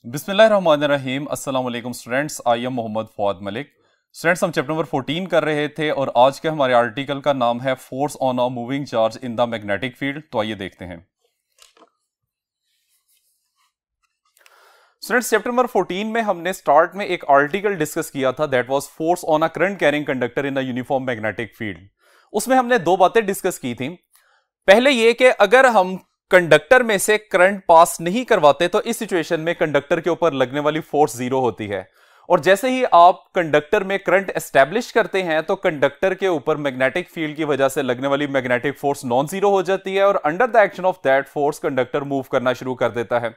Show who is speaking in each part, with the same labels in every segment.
Speaker 1: बिस्मिल्लाहिर्रहमानिर्रहीम। अस्सलाम वालेकुम students, I am Mohammad Fawad Malik. Students, हम चैप्टर नंबर 14 कर रहे थे और आज के हमारे आर्टिकल का नाम है force on a moving charge in the magnetic field. तो आइए देखते हैं। स्टूडेंट्स, चैप्टर नंबर 14 में हमने स्टार्ट में एक आर्टिकल डिस्कस किया था, that was force on a current carrying conductor in a uniform magnetic field. उसमें हमने दो बातें डिस्कस की थी। पहले ये कि अगर हम कंडक्टर में से करंट पास नहीं करवाते तो इस सिचुएशन में कंडक्टर के ऊपर लगने वाली फोर्स जीरो होती है, और जैसे ही आप कंडक्टर में करंट एस्टेब्लिश करते हैं तो कंडक्टर के ऊपर मैग्नेटिक फील्ड की वजह से लगने वाली मैग्नेटिक फोर्स नॉन जीरो हो जाती है और under the action of that force conductor move करना शुरू कर देता है।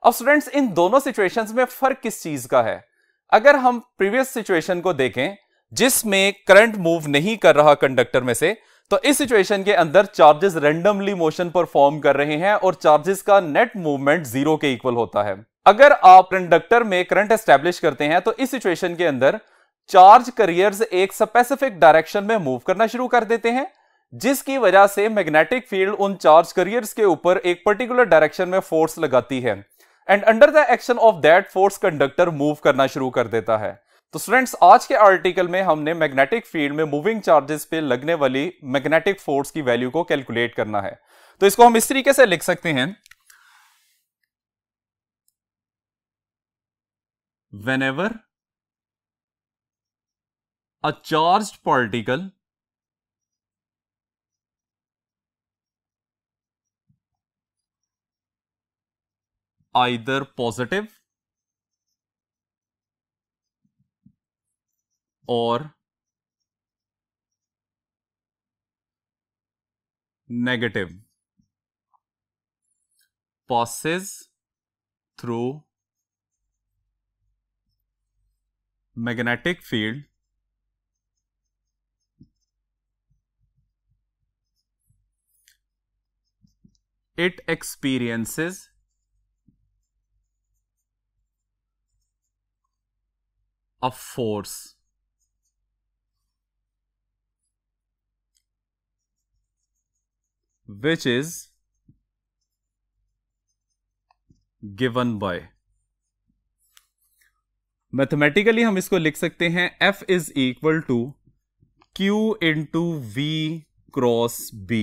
Speaker 1: अब स्टूडेंट्स, इन दोनों सिचुएशंस में फर्क किस चीज का है? अगर हम प्रीवियस सिचुएशन को देखें जिसमें करंट मूव नहीं कर रहा कंडक्टर में से, तो इस सिचुएशन के अंदर चार्जेस रैंडमली मोशन परफॉर्म कर रहे हैं और चार्जेस का नेट मूवमेंट जीरो के इक्वल होता है। अगर आप कंडक्टर में करंट एस्टेब्लिश करते हैं तो इस सिचुएशन के अंदर चार्ज कैरियर्स एक स्पेसिफिक डायरेक्शन में मूव करना शुरू कर देते हैं, जिसकी वजह से मैग्नेटिक फील्ड उन चार्ज कैरियर्स के ऊपर एक पर्टिकुलर डायरेक्शन में फोर्स लगाती है and under the action of that force conductor move करना शुरू कर देता है। तो स्टूडेंट्स, आज के आर्टिकल में हमने मैग्नेटिक फील्ड में मूविंग चार्जेस पे लगने वाली मैग्नेटिक फोर्स की वैल्यू को कैलकुलेट करना है। तो इसको हम इस तरीके से लिख सकते हैं, whenever a charged particle either positive or negative passes through magnetic field, it experiences a force which is given by, mathematically हम इसको लिख सकते हैं F is equal to Q into V cross B।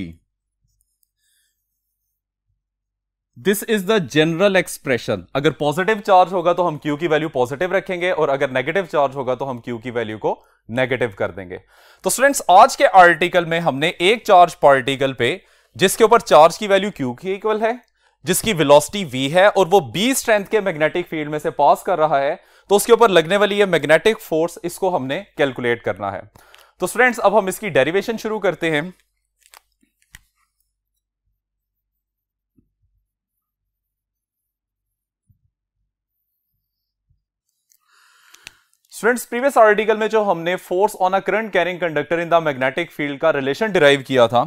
Speaker 1: This is the general expression. अगर positive charge होगा तो हम Q की वैल्यू पॉजिटिव रखेंगे और अगर नेगेटिव चार्ज होगा तो हम Q की वैल्यू को नेगेटिव कर देंगे। तो स्टूडेंट्स, आज के आर्टिकल में हमने एक चार्ज पार्टिकल पे जिसके ऊपर चार्ज की वैल्यू Q की इक्वल है, जिसकी वेलोसिटी V है और वो B स्ट्रेंथ के मैग्नेटिक फील्ड में से पास कर रहा है, तो उसके ऊपर लगने वाली ये मैग्नेटिक फोर्स, इसको हमने कैलकुलेट करना है। तो स्टूडेंट्स, अब हम इसकी डेरिवेशन शुरू करते हैं। स्टूडेंट्स, प्रीवियस आर्टिकल में जो हमने force on a current carrying conductor in the magnetic field का रिलेशन डिराइव किया था,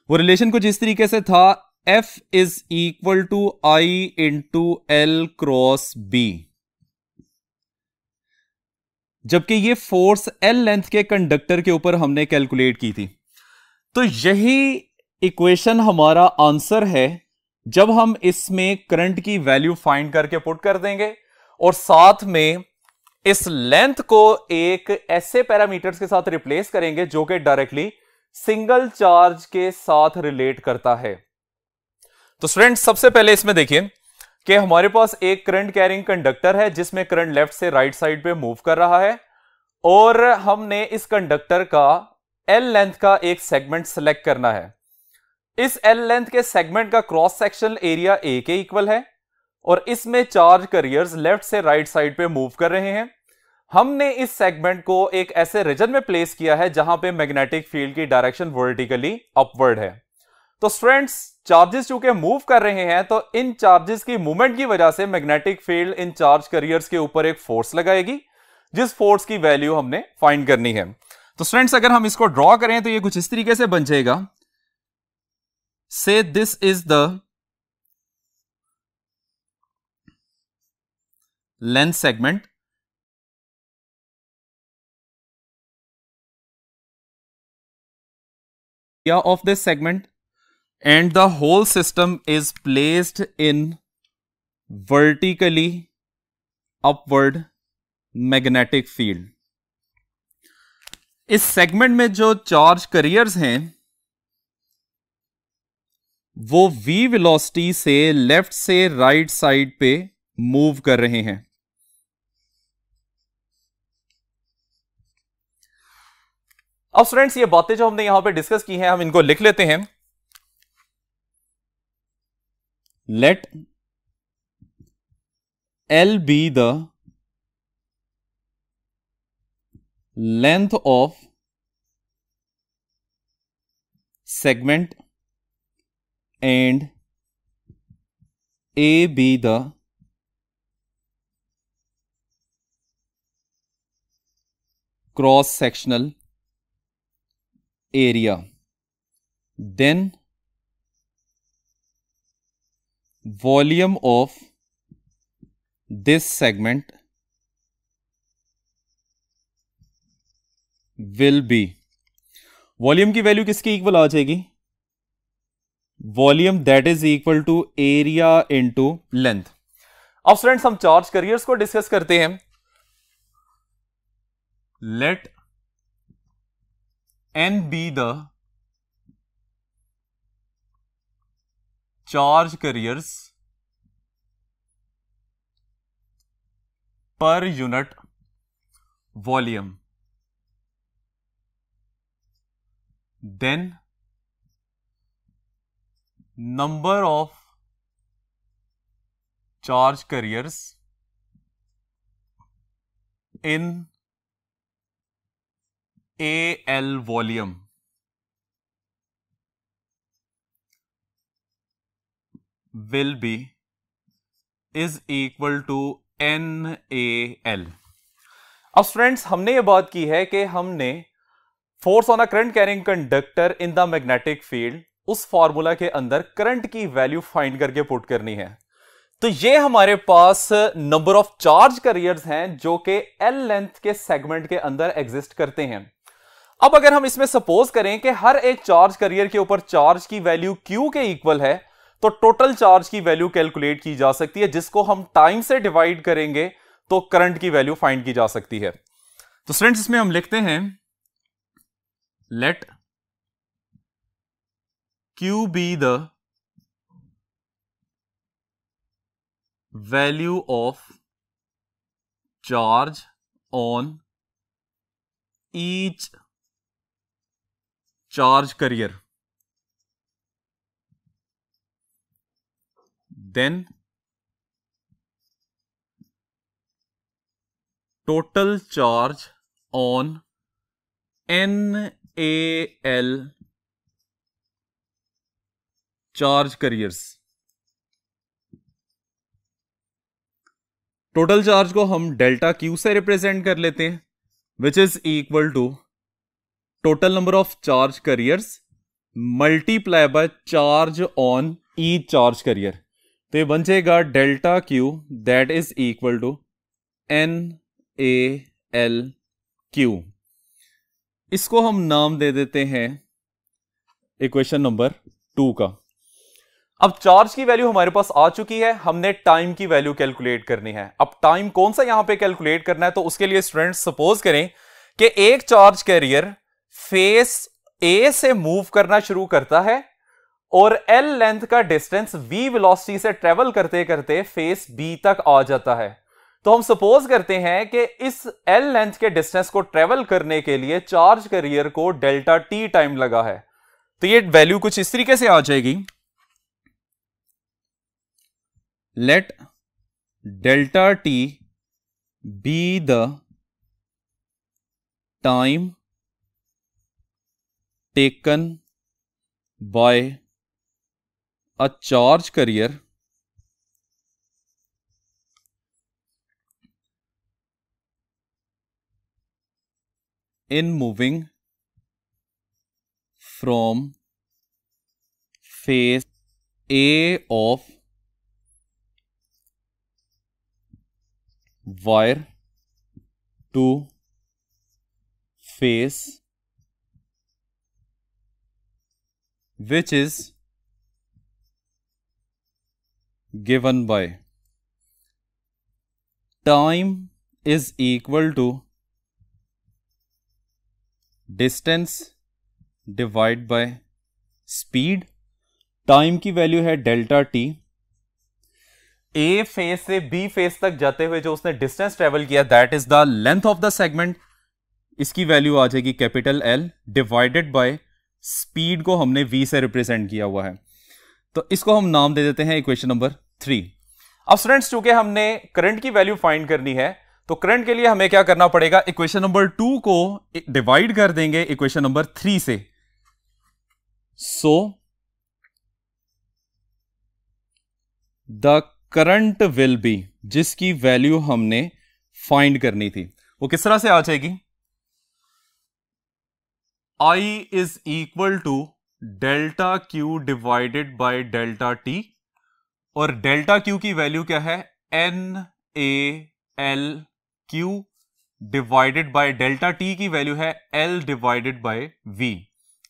Speaker 1: वो रिलेशन कुछ इस तरीके से था, F is equal to I into L cross B। जबकि ये फोर्स L लेंथ के कंडक्टर के ऊपर हमने कैलकुलेट की थी। तो यही इक्वेशन हमारा आंसर है जब हम इसमें करंट की वैल्यू फाइंड करके पुट कर देंगे और साथ में इस लेंथ को एक ऐसे पैरामीटर्स के साथ रिप्लेस करेंगे जो कि डायरेक्टली सिंगल चार्ज के साथ रिलेट करता है। तो स्टूडेंट्स, सबसे पहले इसमें देखिए कि हमारे पास एक करंट कैरिंग कंडक्टर है जिसमें करंट लेफ्ट से राइट साइड पे मूव कर रहा है और हमने इस कंडक्टर का L लेंथ का एक सेगमेंट सेलेक्ट करना है। इस L लेंथ के सेगमेंट का क्रॉस सेक्शनल एरिया A के इक्वल है और इसमें चार्ज कैरियर्स लेफ्ट से राइट साइड पे मूव कर रहे हैं। हमने इस सेगमेंट को एक ऐसे रीजन में प्लेस किया है जहां पे मैग्नेटिक फील्ड की डायरेक्शन वर्टिकली अपवर्ड है। तो स्टूडेंट्स, चार्जेस चूंकि मूव कर रहे हैं तो इन चार्जेस की मूवमेंट की वजह से magnetic field in charge carriers के ऊपर एक फोर्स लगाएगी, जिस फोर्स की वैल्यू हमने फाइंड करनी है। तो स्टूडेंट्स, अगर हम इसको ड्रॉ करें तो ये कुछ इस तरीके से बन जाएगा। से this is the length segment of this segment and the whole system is placed in vertically upward magnetic field. इस सेगमेंट में जो चार्ज कैरियर्स हैं वो v वेलोसिटी से लेफ्ट से राइट साइड पे मूव कर रहे हैं। अब स्टूडेंट्स ये बातें जो हमने यहां पे डिस्कस की हैं हम इनको लिख लेते हैं। Let L be the length of segment and A be the cross sectional area, then volume of this segment will be, volume की वैल्यू किसकी इक्वल आ जाएगी? Volume that is equal to area into length. अब students हम charge carriers को discuss करते हैं। Let n be the charge carriers per unit volume, then number of charge carriers in AL volume will be is equal to NAL। अब students हमने ये बात की है कि हमने force on a current carrying conductor in the magnetic field उस formula के अंदर करंट की वैल्यू फाइंड करके पुट करनी है। तो ये हमारे पास नंबर ऑफ चार्ज कैरियर्स हैं जो कि एल लेंथ के सेगमेंट के अंदर एग्जिस्ट करते हैं। अब अगर हम इसमें सपोज करें कि हर एक चार्ज कैरियर के ऊपर चार्ज की वैल्यू क्यू के इक्वल है तो टोटल चार्ज की वैल्यू कैलकुलेट की जा सकती है, जिसको हम टाइम से डिवाइड करेंगे तो करंट की वैल्यू फाइंड की जा सकती है। तो स्टूडेंट्स इसमें हम लिखते हैं let q be the value of charge on each charge carrier, then total charge on NAL charge carriers। Total charge को हम डेल्टा क्यू से रिप्रेजेंट कर लेते हैं which is equal to total number of charge carriers multiply by charge on each charge carrier. तो ये बन जाएगा delta q that is equal to NAL q. इसको हम नाम दे देते हैं इक्वेशन नंबर 2 का। अब चार्ज की वैल्यू हमारे पास आ चुकी है, हमने टाइम की वैल्यू कैलकुलेट करनी है। अब टाइम कौन सा यहां पे कैलकुलेट करना है, तो उसके लिए स्टूडेंट्स सपोज करें कि एक चार्ज कैरियर फेस ए से मूव करना शुरू करता है और एल लेंथ का डिस्टेंस v वेलोसिटी से ट्रेवल करते करते फेस बी तक आ जाता है। तो हम सपोज करते हैं कि इस एल लेंथ के डिस्टेंस को ट्रेवल करने के लिए चार्ज कैरियर को डेल्टा टी टाइम लगा है। तो ये वैल्यू कुछ इस तरीके से आ जाएगी, let delta T be the time taken by a charge carrier in moving from phase A of wire to phase which is given by। Time is equal to distance divide by speed. Time की value है delta t. A face से b face तक जाते हुए जो उसने distance travel किया that is the length of the segment. इसकी वैल्यू आ जाएगी capital L divided by speed को हमने वी से रिप्रेजेंट किया हुआ है, तो इसको हम नाम दे देते हैं इक्वेशन नंबर 3। अब स्टूडेंट्स चूंकि हमने करंट की वैल्यू फाइंड करनी है तो करंट के लिए हमें क्या करना पड़ेगा, इक्वेशन नंबर 2 को डिवाइड कर देंगे इक्वेशन नंबर 3 से। So the current will be, जिसकी वैल्यू हमने फाइंड करनी थी वो किस तरह से आ जाएगी, I is equal to delta q divided by delta t, और डेल्टा क्यू की वैल्यू क्या है, n a l q divided by delta t की वैल्यू है एल डिवाइडेड बाय वी।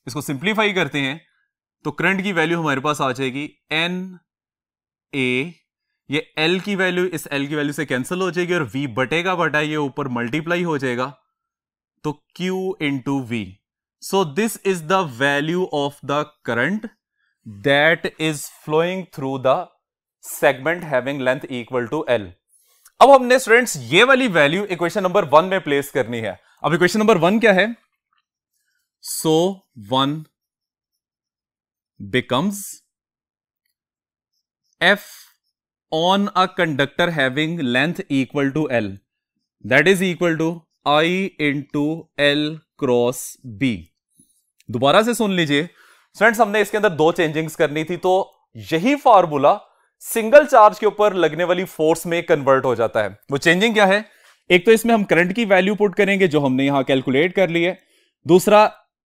Speaker 1: इसको सिंप्लीफाई करते हैं तो करंट की वैल्यू हमारे पास आ जाएगी एन ए, ये एल की वैल्यू इस एल की वैल्यू से कैंसिल हो जाएगी और वी बटेगा बटा ये ऊपर मल्टीप्लाई हो जाएगा, तो q into v. So this is the value of the current that is flowing through the segment having length equal to l. अब हमने स्टूडेंट्स ये वाली वैल्यू इक्वेशन नंबर 1 में प्लेस करनी है। अब इक्वेशन नंबर 1 क्या है, सो 1 becomes F on a conductor having length equal to L, that is equal to I into L cross B। दोबारा से सुन लीजिए फ्रेंड्स, हमने इसके अंदर 2 चेंजिंग्स करनी थी, तो यही फार्मूला सिंगल चार्ज के ऊपर लगने वाली फोर्स में कन्वर्ट हो जाता है। वो चेंजिंग क्या है, एक तो इसमें हम करंट की वैल्यू पुट करेंगे जो हमने यहां कैलकुलेट कर ली है, दूसरा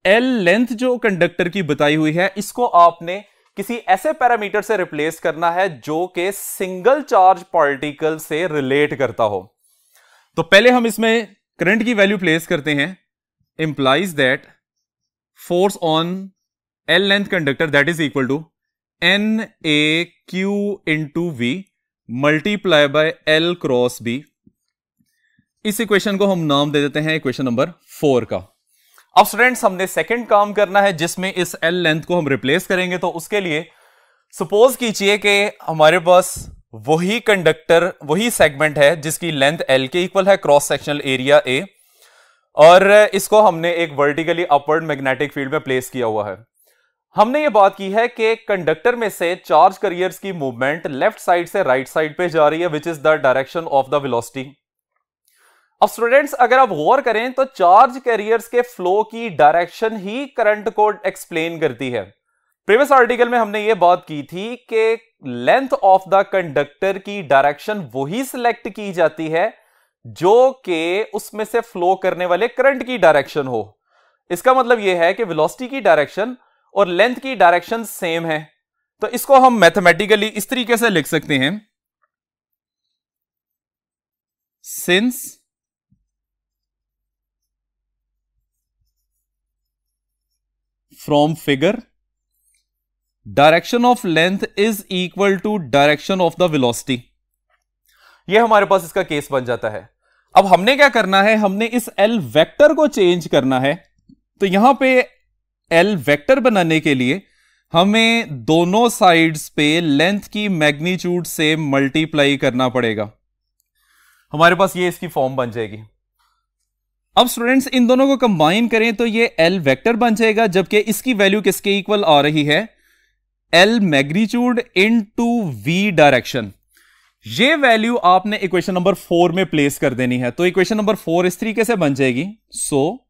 Speaker 1: एल लेंथ जो कंडक्टर की बताई हुई है इसको आपने किसी ऐसे पैरामीटर से रिप्लेस करना है जो कि सिंगल चार्ज पार्टिकल से रिलेट करता हो। तो पहले हम इसमें करंट की वैल्यू प्लेस करते हैं, implies that force on l length conductor that is equal to n a q into v multiply by l cross b. इस इक्वेशन को हम नाम दे देते हैं इक्वेशन नंबर 4 का। अब स्टूडेंट्स हमने सेकंड काम करना है जिसमें इस एल लेंथ को हम रिप्लेस करेंगे, तो उसके लिए सपोज कीजिए कि हमारे पास वही कंडक्टर वही सेगमेंट है जिसकी लेंथ एल के इक्वल है, क्रॉस सेक्शनल एरिया ए, और इसको हमने एक वर्टिकली अपवर्ड मैग्नेटिक फील्ड में प्लेस किया हुआ है। हमने ये बात की है कि कंडक्टर में से चार्ज कैरियर्स की मूवमेंट लेफ्ट साइड से राइट साइड पे जा रही है which is the direction of the velocity. अब स्टूडेंट्स अगर आप गौर करें तो चार्ज कैरियर्स के फ्लो की डायरेक्शन ही करंट को एक्सप्लेन करती है। प्रीवियस आर्टिकल में हमने ये बात की थी कि लेंथ ऑफ द कंडक्टर की डायरेक्शन वही सिलेक्ट की जाती है जो कि उसमें से फ्लो करने वाले करंट की डायरेक्शन हो। इसका मतलब यह है कि वेलोसिटी की डायरेक्शन और लेंथ की डायरेक्शन सेम है, तो इसको हम मैथमेटिकली इस तरीके से लिख सकते हैं, since from figure direction of length is equal to direction of the velocity। ये हमारे पास इसका केस बन जाता है। अब हमने क्या करना है, हमने इस L वेक्टर को चेंज करना है, तो यहां पे L वेक्टर बनाने के लिए हमें दोनों साइड्स पे लेंथ की मैग्नीट्यूड से मल्टीप्लाई करना पड़ेगा। हमारे पास ये इसकी फॉर्म बन जाएगी। अब स्टूडेंट्स इन दोनों को कंबाइन करें तो ये L वेक्टर बन जाएगा, जबकि इसकी वैल्यू किसके इक्वल आ रही है, L magnitude into V direction. ये वैल्यू आपने इक्वेशन नंबर 4 में प्लेस कर देनी है, तो इक्वेशन नंबर 4 इस तरीके से बन जाएगी, सो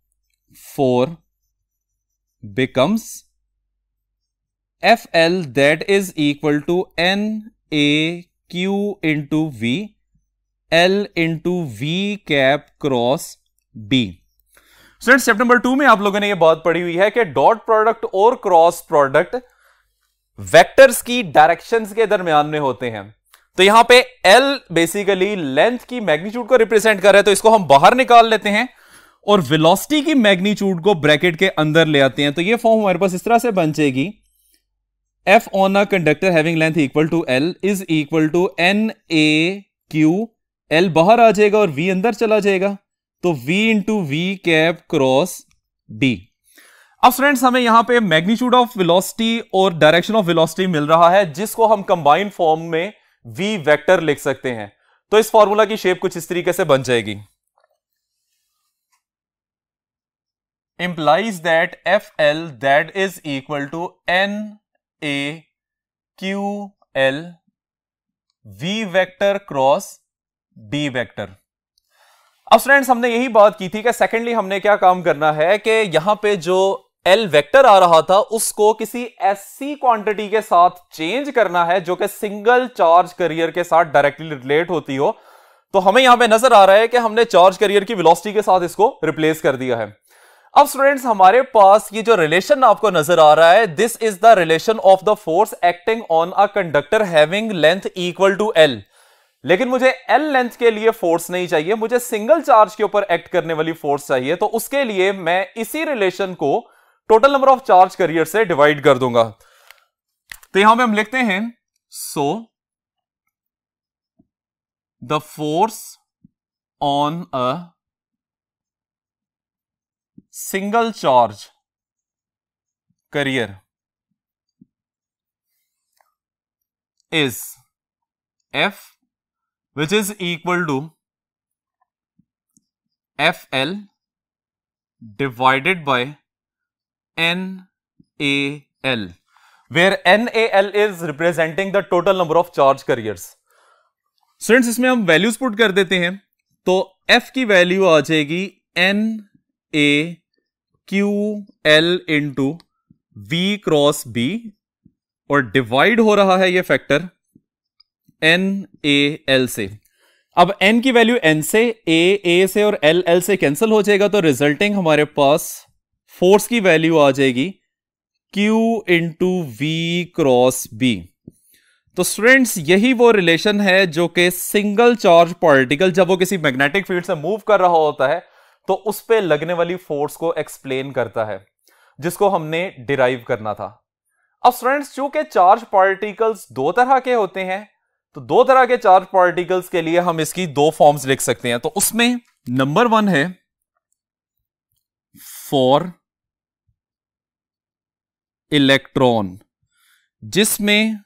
Speaker 1: 4 becomes FL that is equal to NAQ into V L into V cap cross B। Students step number 2 में आप लोगों ने यह बात पढ़ी हुई है कि डॉट प्रोडक्ट और क्रॉस प्रोडक्ट वेक्टर्स की डायरेक्शंस के दरमियान में होते हैं। तो यहां पे L बेसिकली लेंथ की मैग्नीट्यूड को रिप्रेजेंट कर रहा है, तो इसको हम बाहर निकाल लेते हैं और वेलोसिटी की मैग्नीट्यूड को ब्रैकेट के अंदर ले आते हैं। तो ये फॉर्म हमारे पास इस तरह से बन जाएगी, F on a conductor having length equal to L is equal to NAQ L बाहर आ जाएगा और वी अंदर चला जाएगा, तो v into v cap cross d. अब स्टूडेंट्स हमें यहां पे मैग्नीट्यूड ऑफ वेलोसिटी और डायरेक्शन ऑफ वेलोसिटी मिल रहा है, जिसको हम कंबाइन फॉर्म में v वेक्टर लिख सकते हैं। तो इस फॉर्मूला की शेप कुछ इस तरीके से बन जाएगी, implies that FL that is equal to NAQL V vector cross D vector. अब स्टूडेंट्स हमने यही बात की थी कि सेकेंडली हमने क्या काम करना है कि यहां पे जो L वेक्टर आ रहा था उसको किसी ऐसी क्वांटिटी के साथ चेंज करना है जो कि सिंगल चार्ज कैरियर के साथ डायरेक्टली रिलेट होती हो। तो हमें यहां पे नजर आ रहा है कि हमने चार्ज कैरियर की वेलोसिटी के साथ इसको रिप्लेस कर दिया है। अब स्टूडेंट्स हमारे पास ये जो रिलेशन आपको नजर आ रहा है, this is the relation of the force acting on a conductor having length equal to L। लेकिन मुझे L लेंथ के लिए फोर्स नहीं चाहिए, मुझे सिंगल चार्ज के ऊपर एक्ट करने वाली फोर्स चाहिए। तो उसके लिए मैं इसी रिलेशन को total number of charge carrier से डिवाइड कर दूंगा। तो यहां पे हम लिखते हैं, so the force on a single charge carrier is F, which is equal to FL divided by NAL, where NAL is representing the total number of charge carriers. Students इसमें हम वैल्यूज पुट कर देते हैं, तो F की value आ जाएगी NAQL into V cross B, और डिवाइड हो रहा है ये फैक्टर NAL से। अब N की वैल्यू N से, A से और L से कैंसिल हो जाएगा, तो रिजल्टिंग हमारे पास फोर्स की वैल्यू आ जाएगी Q into V cross B। तो स्टूडेंट्स यही वो रिलेशन है जो कि सिंगल चार्ज पार्टिकल जब वो किसी मैग्नेटिक फील्ड से मूव कर रहा होता है तो उस पे लगने वाली फोर्स को एक्सप्लेन करता है, जिसको हमने डिराइव करना था। अब स्टूडेंट्स चूंकि चार्ज पार्टिकल्स दो तरह के होते हैं, तो दो तरह के चार्ज पार्टिकल्स के लिए हम इसकी दो फॉर्म्स लिख सकते हैं। तो उसमें नंबर 1 है फॉर इलेक्ट्रॉन, जिसमें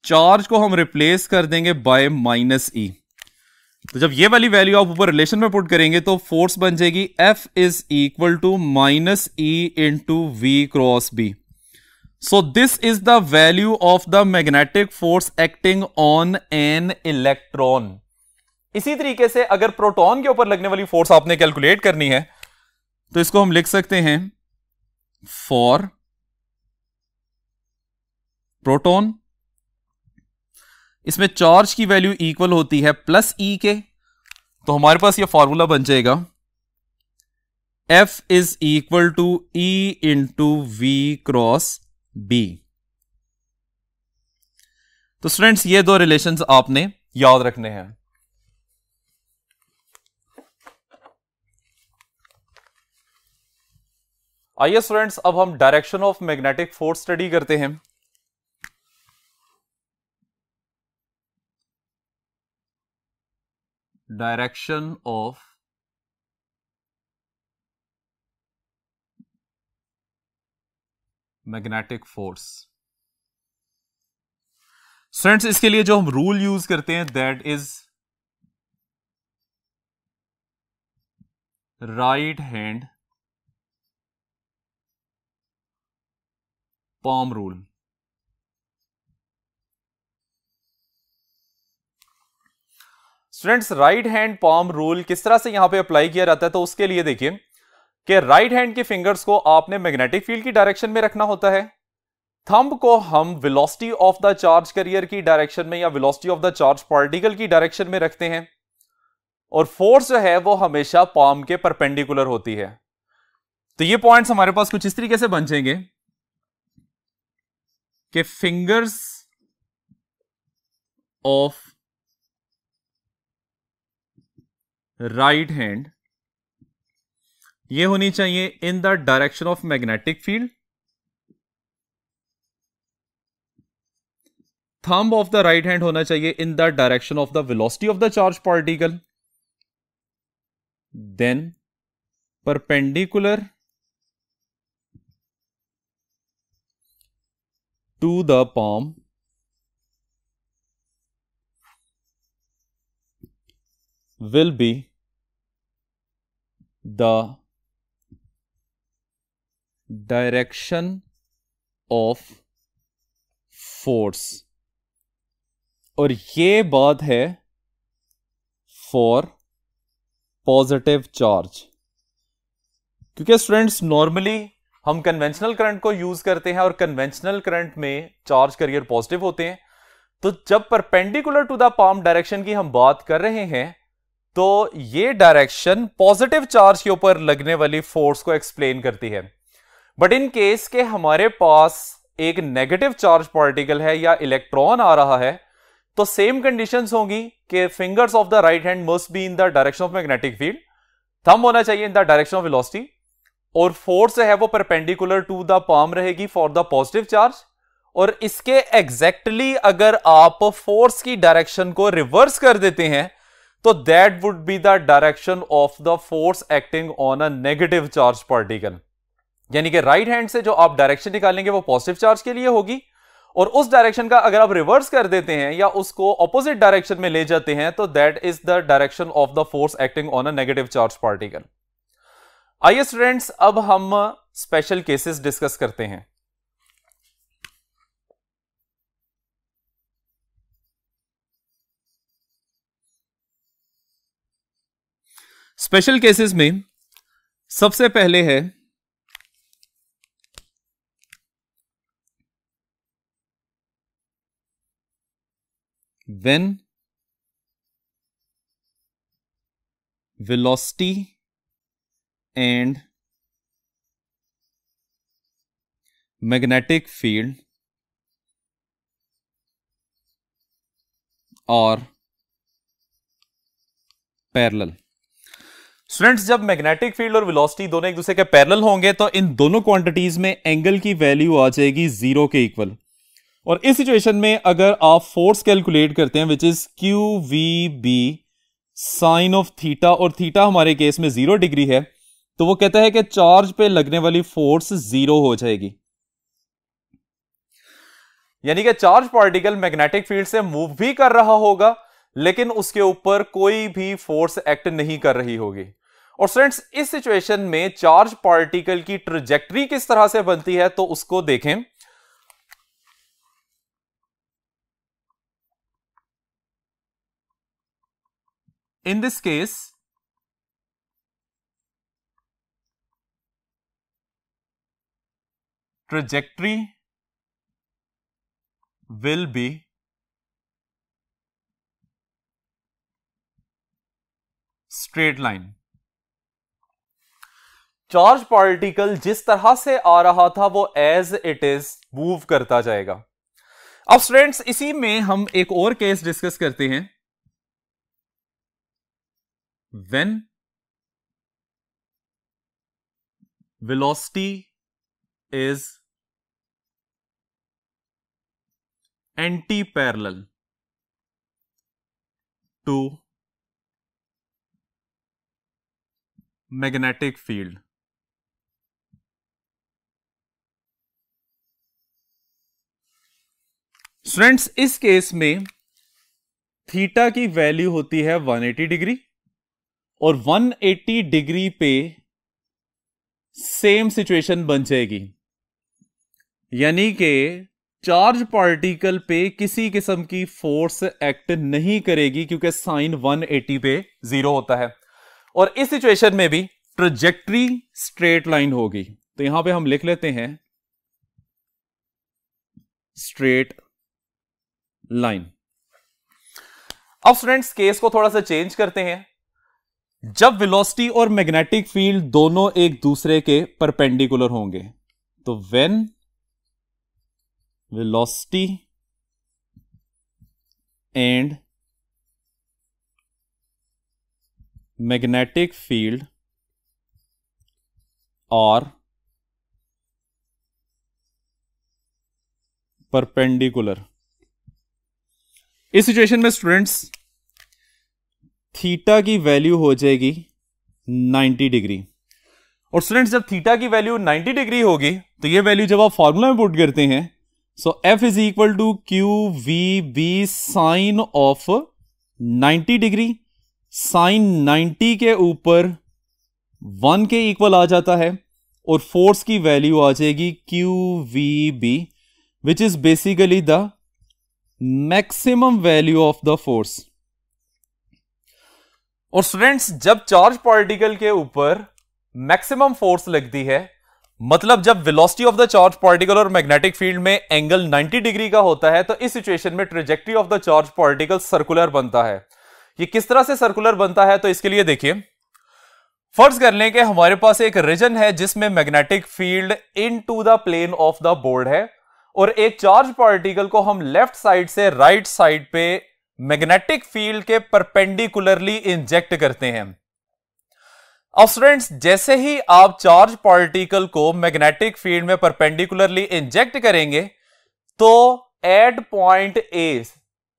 Speaker 1: चार्ज को हम रिप्लेस कर देंगे बाय -E। तो जब ये वाली वैल्यू आप ऊपर रिलेशन में पुट करेंगे तो फोर्स बन जाएगी F is equal to -E into V cross B। So this is the value of the magnetic force acting on an electron। इसी तरीके से अगर प्रोटॉन के ऊपर लगने वाली फोर्स आपने कैलकुलेट करनी है तो इसको हम लिख सकते हैं फॉर प्रोटॉन। इसमें चार्ज की वैल्यू इक्वल होती है +E के, तो हमारे पास ये फॉर्मूला बन जाएगा F is equal to E into V cross B। तो स्टूडेंट्स ये दो रिलेशंस आपने याद रखने हैं। आइए स्टूडेंट्स अब हम direction of magnetic force study करते हैं। Direction of magnetic force. Students इसके लिए जो हम रूल यूज करते हैं that is right hand palm rule. Students right hand palm rule किस तरह से यहां पे अप्लाई किया जाता है, तो उसके लिए देखिए कि राइट हैंड के फिंगर्स को आपने मैग्नेटिक फील्ड की डायरेक्शन में रखना होता है, थंब को हम velocity of the charge carrier की डायरेक्शन में या velocity of the charge particle की डायरेक्शन में रखते हैं, और फोर्स जो है वो हमेशा पाम के परपेंडिकुलर होती है। तो ये पॉइंट्स हमारे पास कुछ इस तरीके से बन जाएंगे कि फिंगर्स ऑफ राइट हैंड ये होनी चाहिए in the direction of magnetic field thumb of the right hand होना चाहिए in the direction of the velocity of the charge particle, then perpendicular to the palm will be the direction of force। और ये बात है for positive charge, क्योंकि students normally हम conventional current को use करते हैं और कन्वेंशनल करंट में चार्ज कैरियर पॉजिटिव होते हैं। तो जब perpendicular to the palm direction की हम बात कर रहे हैं तो ये डायरेक्शन पॉजिटिव चार्ज के ऊपर लगने वाली फोर्स को एक्सप्लेन करती है। बट इन केस के हमारे पास एक नेगेटिव चार्ज पार्टिकल है या इलेक्ट्रॉन आ रहा है, तो सेम कंडीशंस होंगी कि fingers of the right hand must be in the direction of magnetic field, thumb होना चाहिए in the direction of velocity, और फोर्स है वो परपेंडिकुलर टू द पाम रहेगी फॉर द पॉजिटिव चार्ज। और इसके एग्जैक्टली अगर आप फोर्स की डायरेक्शन को रिवर्स कर देते हैं तो that would be the direction of the force acting on a negative charge particle. यानी कि राइट हैंड से जो आप डायरेक्शन निकालेंगे वो पॉजिटिव चार्ज के लिए होगी, और उस डायरेक्शन का अगर आप रिवर्स कर देते हैं या उसको ऑपोजिट डायरेक्शन में ले जाते हैं तो that is the direction of the force acting on a negative charge particle. आइए स्टूडेंट्स, अब हम स्पेशल केसेस डिस्कस करते हैं। स्पेशल केसेस में सबसे पहले है when velocity and magnetic field are parallel. Students, जब मैग्नेटिक फील्ड और वेलोसिटी दोनों एक दूसरे के पैरेलल होंगे तो इन दोनों क्वांटिटीज में एंगल की वैल्यू आ जाएगी 0 के इक्वल। और इस सिचुएशन में अगर आप फोर्स कैलकुलेट करते हैं which is q v B sine of theta, और थीटा हमारे केस में 0 डिग्री है, तो वो कहता है कि चार्ज पे लगने वाली फोर्स 0 हो जाएगी। यानी कि चार्ज पार्टिकल मैग्नेटिक फील्ड से मूव भी कर रहा होगा लेकिन उसके ऊपर कोई भी फोर्स एक्ट नहीं कर रही होगी। और स्टूडेंट्स, इस सिचुएशन में चार्ज पार्टिकल की ट्रैजेक्टरी किस तरह से बनती है तो उसको देखें। In this case, trajectory will be straight line। Charge particle जिस तरह से आ रहा था वो एज इट इज मूव करता जाएगा। अब स्टूडेंट्स, इसी में हम एक और केस डिस्कस करते हैं। When velocity is anti-parallel to magnetic field, students इस केस में थीटा की वैल्यू होती है 180 डिग्री, और 180 डिग्री पे सेम सिचुएशन बन जाएगी, यानी कि चार्ज पार्टिकल पे किसी किस्म की फोर्स एक्ट नहीं करेगी क्योंकि साइन 180 पे 0 होता है। और इस सिचुएशन में भी ट्रैजेक्टरी स्ट्रेट लाइन होगी, तो यहां पे हम लिख लेते हैं स्ट्रेट लाइन। अब स्टूडेंट्स, केस को थोड़ा सा चेंज करते हैं। जब वेलोसिटी और मैग्नेटिक फील्ड दोनों एक दूसरे के परपेंडिकुलर होंगे, तो when velocity and magnetic field are perpendicular, इस सिचुएशन में स्टूडेंट्स थीटा की वैल्यू हो जाएगी 90 डिग्री। और स्टूडेंट्स जब थीटा की वैल्यू 90 डिग्री होगी तो ये वैल्यू जब आप फॉर्मूला में पुट करते हैं, so F is equal to q v B sine of 90 degree. Sine 90 के ऊपर 1 के इक्वल आ जाता है और फोर्स की वैल्यू आ जाएगी q v B, which is basically the maximum value of the force. और स्टूडेंट्स जब चार्ज पार्टिकल के ऊपर मैक्सिमम फोर्स लगती है, मतलब जब velocity of the charge particle और मैग्नेटिक फील्ड में एंगल 90 डिग्री का होता है, तो इस सिचुएशन में trajectory of the charge particle circular बनता है। ये किस तरह से सर्कुलर बनता है, तो इसके लिए देखिए, फर्ज कर लें कि हमारे पास एक रीजन है जिसमें magnetic field into the plane of the board है, और एक चार्ज पार्टिकल को हम लेफ्ट साइड से राइट साइड पे मैग्नेटिक फील्ड के परपेंडिकुलरली इंजेक्ट करते हैं। अब स्टूडेंट्स जैसे ही आप चार्ज पार्टिकल को मैग्नेटिक फील्ड में परपेंडिकुलरली इंजेक्ट करेंगे, तो एट पॉइंट ए,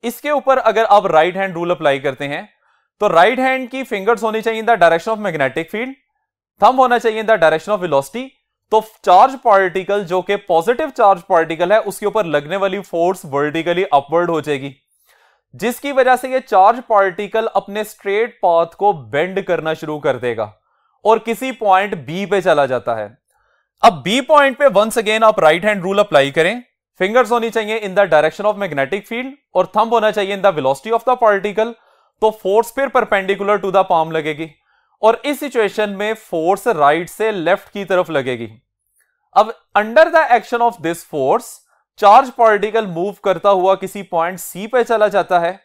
Speaker 1: इसके ऊपर अगर आप राइट हैंड रूल अप्लाई करते हैं, तो राइट हैंड की फिंगर्स होनी चाहिए in the direction of magnetic field, thumb होना चाहिए in the direction of velocity. तो चार्ज पार्टिकल जो कि पॉजिटिव चार्ज पार्टिकल है, उसके ऊपर लगने वाली फोर्स वर्टिकली अपवर्ड हो जाएगी, जिसकी वजह से ये चार्ज पार्टिकल अपने स्ट्रेट पाथ को बेंड करना शुरू कर देगा और किसी पॉइंट बी पे चला जाता है। अब बी पॉइंट पे वंस अगेन आप राइट हैंड रूल अप्लाई करें, फिंगर्स होनी चाहिए in the direction of magnetic field और थंब होना चाहिए in the velocity of the particle, तो फोर्स फिर परपेंडिकुलर टू द पाम लगेगी और इस सिचुएशन में फोर्स राइट से लेफ्ट की तरफ लगेगी। अब under the action of this force charge particle move करता हुआ किसी पॉइंट सी पे चला जाता है,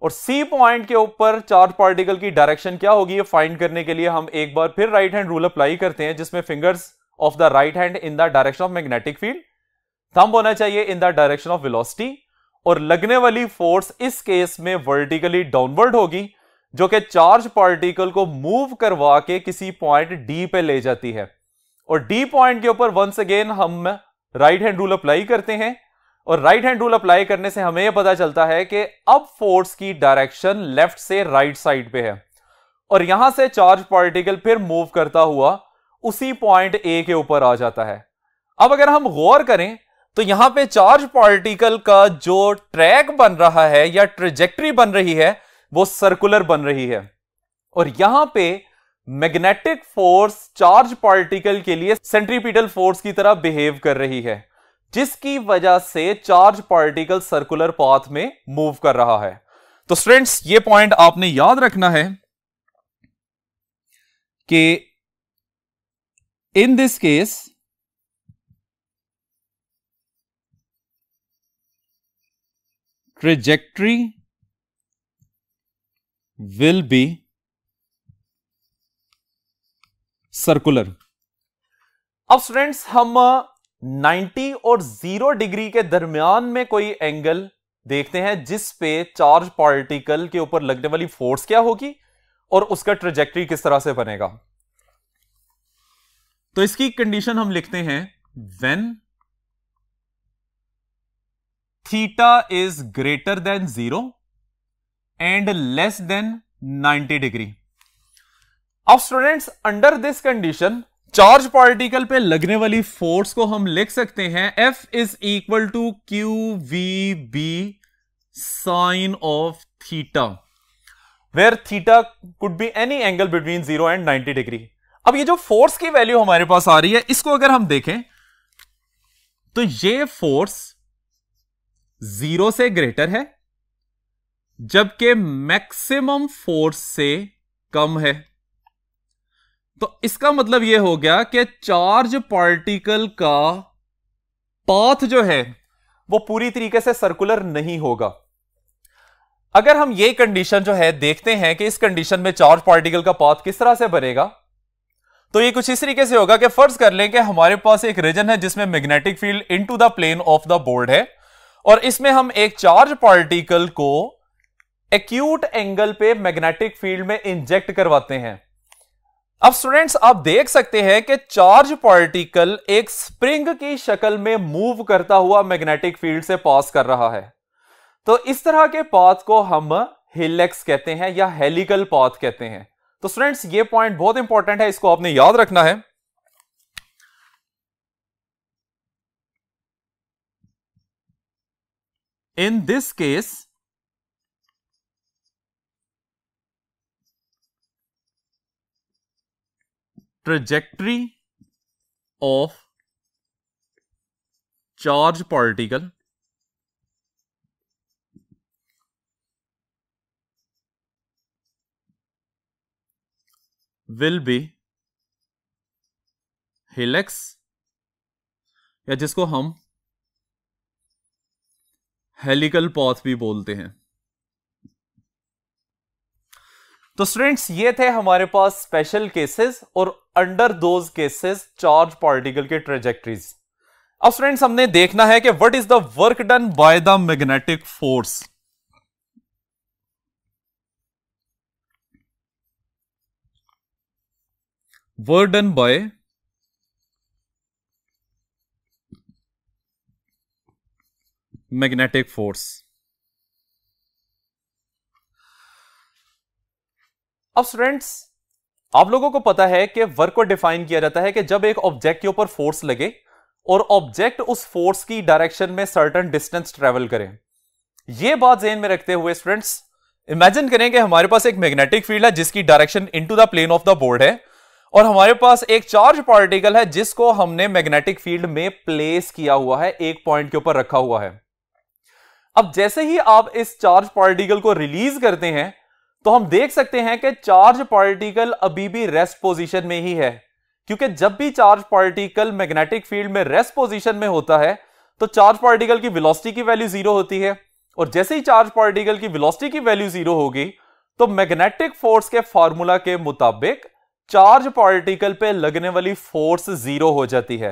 Speaker 1: और सी पॉइंट के ऊपर चार्ज पार्टिकल की डायरेक्शन क्या होगी ये फाइंड करने के लिए हम एक बार फिर राइट हैंड रूल अप्लाई करते हैं, जिसमें fingers of the right hand in the direction of magnetic field, thumb होना चाहिए in the direction of velocity, और लगने वाली फोर्स इस केस में वर्टिकली डाउनवर्ड होगी, जो कि चार्ज पार्टिकल को मूव करवा के किसी पॉइंट डी पे ले जाती है। और डी पॉइंट के ऊपर वंस अगेन हम राइट हैंड रूल अप्लाई करते हैं, और राइट हैंड रूल अप्लाई करने से हमें यह पता चलता है कि अब फोर्स की डायरेक्शन लेफ्ट से राइट साइड पे है, और यहां से चार्ज पार्टिकल फिर मूव करता हुआ उसी पॉइंट ए के ऊपर आ जाता है। अब अगर हम गौर करें तो यहां पे चार्ज पार्टिकल का जो ट्रैक बन रहा है या ट्रेजेक्टरी बन रही है वो सर्कुलर बन रही है, और यहां पे मैग्नेटिक फोर्स चार्ज पार्टिकल के लिए सेंट्रीपिटल फोर्स की तरह बिहेव कर रही है, जिसकी वजह से चार्ज पार्टिकल सर्कुलर पाथ में मूव कर रहा है। तो स्टूडेंट्स ये पॉइंट आपने याद रखना है कि इन this case trajectory will be circular। अब स्टूडेंट्स हम 90 और 0 डिग्री के दरमियान में कोई एंगल देखते हैं जिस पे चार्ज पार्टिकल के ऊपर लगने वाली फोर्स क्या होगी और उसका ट्रेजेक्टरी किस तरह से बनेगा। तो इसकी कंडीशन हम लिखते हैं when theta is greater than 0 and less than 90 degree. अब students under this condition charge particle पे लगने वाली फोर्स को हम लिख सकते हैं F is equal to q v B sine of theta, where theta could be any angle between 0 and 90 degree. अब ये जो फोर्स की वैल्यू हमारे पास आ रही है, इसको अगर हम देखें तो ये फोर्स 0 से ग्रेटर है, जबकि मैक्सिमम फोर्स से कम है। तो इसका मतलब यह हो गया कि चार्ज पार्टिकल का पाथ जो है वो पूरी तरीके से सर्कुलर नहीं होगा। अगर हम ये कंडीशन जो है देखते हैं कि इस कंडीशन में चार्ज पार्टिकल का पाथ किस तरह से बनेगा, तो ये कुछ इस तरीके से होगा कि फर्ज कर लें कि हमारे पास एक रीजन है जिसमें magnetic field into the plane of the board है, और इसमें हम एक चार्ज पार्टिकल को एक्यूट एंगल पे मैग्नेटिक फील्ड में इंजेक्ट करवाते हैं। अब स्टूडेंट्स आप देख सकते हैं कि चार्ज पार्टिकल एक स्प्रिंग की शक्ल में मूव करता हुआ मैग्नेटिक फील्ड से पास कर रहा है। तो इस तरह के पाथ को हम हेलिक्स कहते हैं या हेलिकल पाथ कहते हैं। तो स्टूडेंट्स ये पॉइंट बहुत इंपॉर्टेंट है, इसको आपने याद रखना है। इन this case trajectory of charge particle will be helix, या जिसको हम हेलिकल पाथ भी बोलते हैं। तो स्टूडेंट्स ये थे हमारे पास स्पेशल केसेस और under those cases charge particle के ट्रेजेक्टरीज। अब स्टूडेंट्स हमने देखना है कि what is the work done by the magnetic force. Work done by magnetic force. अब स्टूडेंट्स आप लोगों को पता है कि वर्क को डिफाइन किया जाता है कि जब एक ऑब्जेक्ट के ऊपर फोर्स लगे और ऑब्जेक्ट उस फोर्स की डायरेक्शन में सर्टेन डिस्टेंस ट्रेवल करे। यह बात ध्यान में रखते हुए स्टूडेंट्स इमेजिन करें कि हमारे पास एक मैग्नेटिक फील्ड है जिसकी direction into the plane of the board है, और हमारे पास एक चार्ज पार्टिकल है जिसको हमने मैग्नेटिक फील्ड में प्लेस किया हुआ है, एक पॉइंट के ऊपर रखा हुआ है। अब जैसे ही आप इस चार्ज पार्टिकल को रिलीज करते हैं तो हम देख सकते हैं कि चार्ज पार्टिकल अभी भी रेस्ट पोजीशन में ही है, क्योंकि जब भी चार्ज पार्टिकल मैग्नेटिक फील्ड में रेस्ट पोजीशन में होता है तो चार्ज पार्टिकल की वेलोसिटी की वैल्यू जीरो होती है, और जैसे ही चार्ज पार्टिकल की वेलोसिटी की वैल्यू जीरो होगी तो मैग्नेटिक फोर्स के फार्मूला के मुताबिक चार्ज पार्टिकल पे लगने वाली फोर्स जीरो हो जाती है।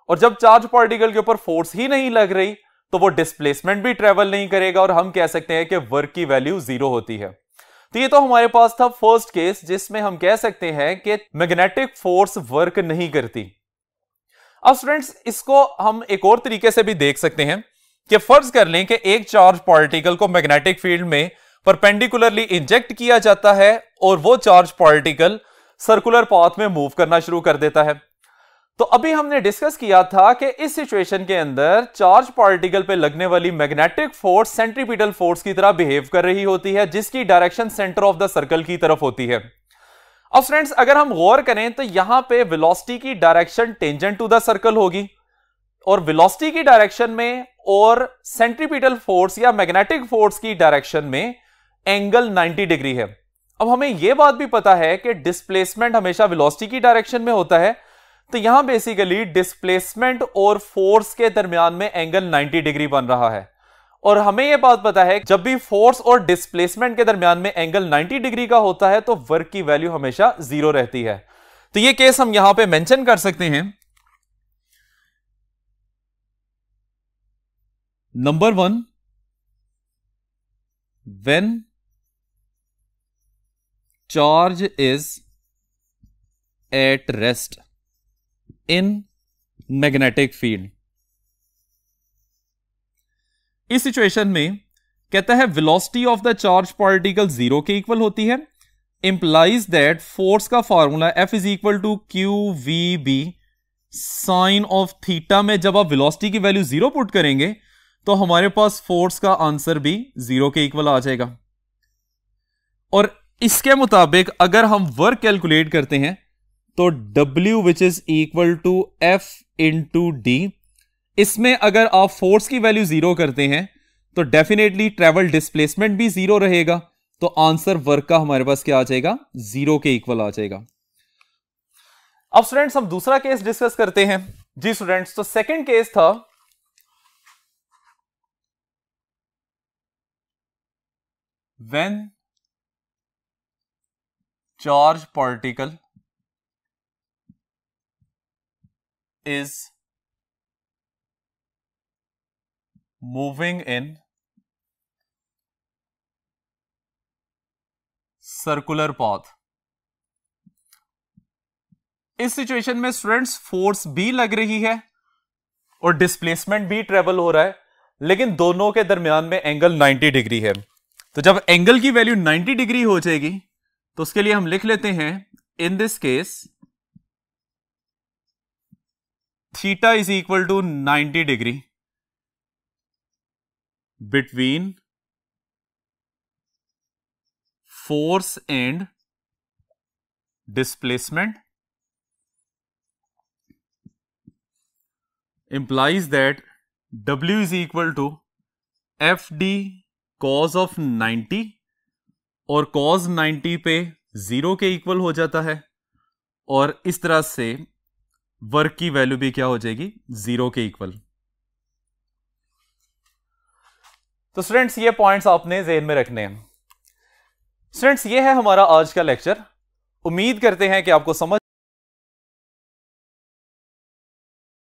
Speaker 1: और जब चार्ज पार्टिकल के ऊपर फोर्स ही नहीं लग रही तो वो डिस्प्लेसमेंट भी ट्रेवल नहीं करेगा, और हम कह सकते हैं कि वर्क की वैल्यू जीरो होती है। तो ये तो हमारे पास था फर्स्ट केस जिसमें हम कह सकते हैं कि मैग्नेटिक फोर्स वर्क नहीं करती। अब स्टूडेंट्स इसको हम एक और तरीके से भी देख सकते हैं कि फर्ज कर लें कि एक चार्ज पार्टिकल को मैग्नेटिक फील्ड में परपेंडिकुलरली इंजेक्ट किया जाता है और वो चार्ज पार्टिकल सर्कुलर पाथ में मूव करना शुरू कर देता है। तो अभी हमने डिस्कस किया था कि इस सिचुएशन के अंदर चार्ज पार्टिकल पे लगने वाली मैग्नेटिक फोर्स सेंट्रीपिटल फोर्स की तरह बिहेव कर रही होती है, जिसकी direction centre of the circle की तरफ होती है। अब फ्रेंड्स अगर हम गौर करें तो यहां पे वेलोसिटी की direction tangent to the circle होगी, और वेलोसिटी की डायरेक्शन में और सेंट्रीपिटल फोर्स या मैग्नेटिक फोर्स की डायरेक्शन में एंगल 90 डिग्री है। अब हमें यह बात भी पता है कि डिस्प्लेसमेंट हमेशा वेलोसिटी की डायरेक्शन में होता है, तो यहां बेसिकली डिस्प्लेसमेंट और फोर्स के दरमियान में एंगल 90 डिग्री बन रहा है। और हमें यह बात पता है जब भी फोर्स और डिस्प्लेसमेंट के दरमियान में एंगल 90 डिग्री का होता है तो वर्क की वैल्यू हमेशा जीरो रहती है। तो यह केस हम यहां पे मेंशन कर सकते हैं। Number 1, when charge is at rest in magnetic field. इस सिचुएशन में कहता है velocity of the charge particle zero के इक्वल होती है, इंप्लाइज दैट फोर्स का formula F is equal to q v B sine of theta में जब आप वेलोसिटी की वैल्यू जीरो पुट करेंगे तो हमारे पास फोर्स का आंसर भी जीरो के इक्वल आ जाएगा। और इसके मुताबिक अगर हम वर्क कैलकुलेट करते हैं तो W which is equal to F into d, इसमें अगर आप फोर्स की वैल्यू जीरो करते हैं तो डेफिनेटली ट्रेवल डिस्प्लेसमेंट भी जीरो रहेगा, तो आंसर वर्क का हमारे पास क्या आ जाएगा, जीरो के इक्वल आ जाएगा। अब स्टूडेंट्स हम दूसरा केस डिस्कस करते हैं। जी स्टूडेंट्स, तो सेकंड केस था when charge particle is moving in circular path। इस सिचुएशन में स्टूडेंट्स फोर्स भी लग रही है और डिस्प्लेसमेंट भी ट्रेवल हो रहा है, लेकिन दोनों के दरमियान में एंगल 90 डिग्री है। तो जब एंगल की वैल्यू 90 डिग्री हो जाएगी तो उसके लिए हम लिख लेते हैं in this case theta is equal to 90 degree between force and displacement implies that W is equal to FD cos of 90 और cos 90 पे 0 के इक्वल हो जाता है और इस तरह से वर्क की वैल्यू भी क्या हो जाएगी 0 के इक्वल। तो स्टूडेंट्स ये पॉइंट्स आपने ज़हन में रखने हैं। स्टूडेंट्स ये है हमारा आज का लेक्चर। उम्मीद करते हैं कि आपको समझ